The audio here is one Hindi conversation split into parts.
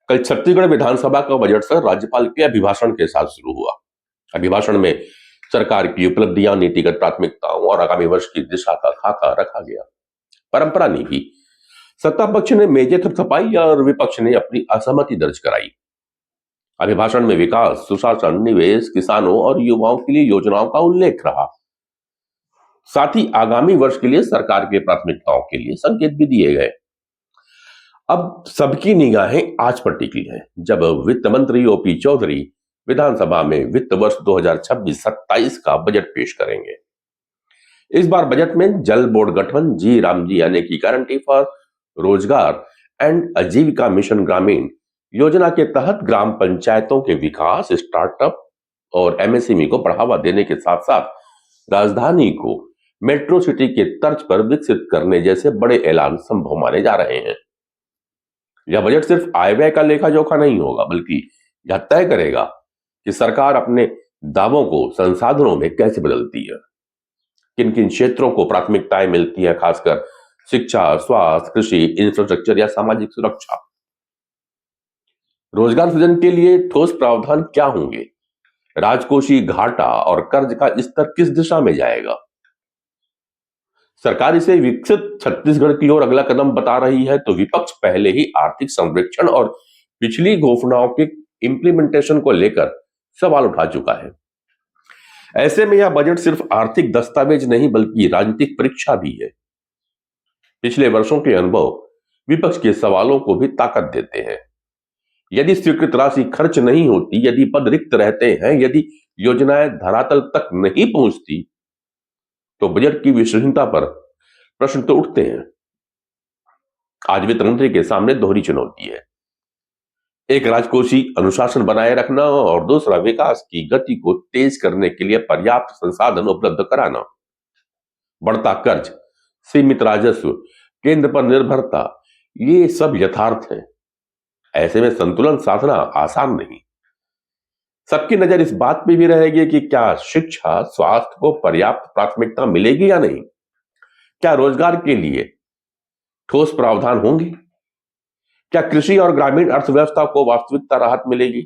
कल छत्तीसगढ़ विधानसभा का बजट सत्र राज्यपाल के अभिभाषण के साथ शुरू हुआ। अभिभाषण में सरकार की उपलब्धियां, नीतिगत प्राथमिकताओं और आगामी वर्ष की दिशा का खाका रखा गया। परंपरा नहीं की। सत्ता पक्ष ने मेजें थपथपाई और विपक्ष ने अपनी असहमति दर्ज कराई। अभिभाषण में विकास, सुशासन, निवेश, किसानों और युवाओं के लिए योजनाओं का उल्लेख रहा। साथ ही आगामी वर्ष के लिए सरकार के प्राथमिकताओं के लिए संकेत भी दिए गए। अब सबकी निगाहें आज पर टिकी हैं, जब वित्त मंत्री ओपी चौधरी विधानसभा में वित्त वर्ष 2026-27 का बजट पेश करेंगे। इस बार बजट में जल बोर्ड गठन, जी राम जी यानी कि गारंटी फॉर रोजगार एंड आजीविका मिशन ग्रामीण योजना के तहत ग्राम पंचायतों के विकास, स्टार्टअप और एमएसएमई को बढ़ावा देने के साथ साथ राजधानी को मेट्रो सिटी के तर्ज पर विकसित करने जैसे बड़े ऐलान संभव माने जा रहे हैं। यह बजट सिर्फ आय व्यय का लेखा जोखा नहीं होगा, बल्कि यह तय करेगा कि सरकार अपने दावों को संसाधनों में कैसे बदलती है, किन किन क्षेत्रों को प्राथमिकताएं मिलती है, खासकर शिक्षा, स्वास्थ्य, कृषि, इंफ्रास्ट्रक्चर या सामाजिक सुरक्षा। रोजगार सृजन के लिए ठोस प्रावधान क्या होंगे, राजकोषीय घाटा और कर्ज का स्तर किस दिशा में जाएगा। सरकार इसे विकसित छत्तीसगढ़ की ओर अगला कदम बता रही है, तो विपक्ष पहले ही आर्थिक सर्वेक्षण और पिछली घोषणाओं के इंप्लीमेंटेशन को लेकर सवाल उठा चुका है। ऐसे में यह बजट सिर्फ आर्थिक दस्तावेज नहीं, बल्कि राजनीतिक परीक्षा भी है। पिछले वर्षों के अनुभव विपक्ष के सवालों को भी ताकत देते हैं। यदि स्वीकृत राशि खर्च नहीं होती, यदि पद रिक्त रहते हैं, यदि योजनाएं धरातल तक नहीं पहुंचती, तो बजट की विश्वसनीयता पर प्रश्न तो उठते हैं। आज वित्त मंत्री के सामने दोहरी चुनौती है, एक राजकोषीय अनुशासन बनाए रखना और दूसरा विकास की गति को तेज करने के लिए पर्याप्त संसाधन उपलब्ध कराना। बढ़ता कर्ज, सीमित राजस्व, केंद्र पर निर्भरता, ये सब यथार्थ है। ऐसे में संतुलन साधना आसान नहीं। सबकी नजर इस बात पे भी रहेगी कि क्या शिक्षा, स्वास्थ्य को पर्याप्त प्राथमिकता मिलेगी या नहीं, क्या रोजगार के लिए ठोस प्रावधान होंगे, क्या कृषि और ग्रामीण अर्थव्यवस्था को वास्तविकता राहत मिलेगी,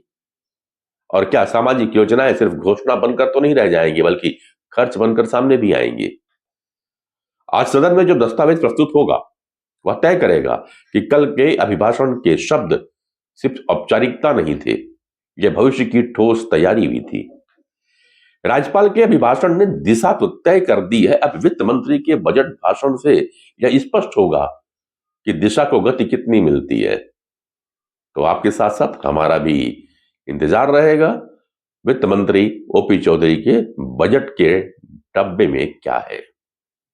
और क्या सामाजिक योजनाएं सिर्फ घोषणा बनकर तो नहीं रह जाएंगी, बल्कि खर्च बनकर सामने भी आएंगी। आज सदन में जो दस्तावेज प्रस्तुत होगा वह तय करेगा कि कल के अभिभाषण के शब्द सिर्फ औपचारिकता नहीं थे, यह भविष्य की ठोस तैयारी भी थी। राज्यपाल के अभिभाषण ने दिशा तो तय कर दी है। अब वित्त मंत्री के बजट भाषण से यह स्पष्ट होगा कि दिशा को गति कितनी मिलती है। तो आपके साथ साथ हमारा भी इंतजार रहेगा वित्त मंत्री ओपी चौधरी के बजट के डब्बे में क्या है।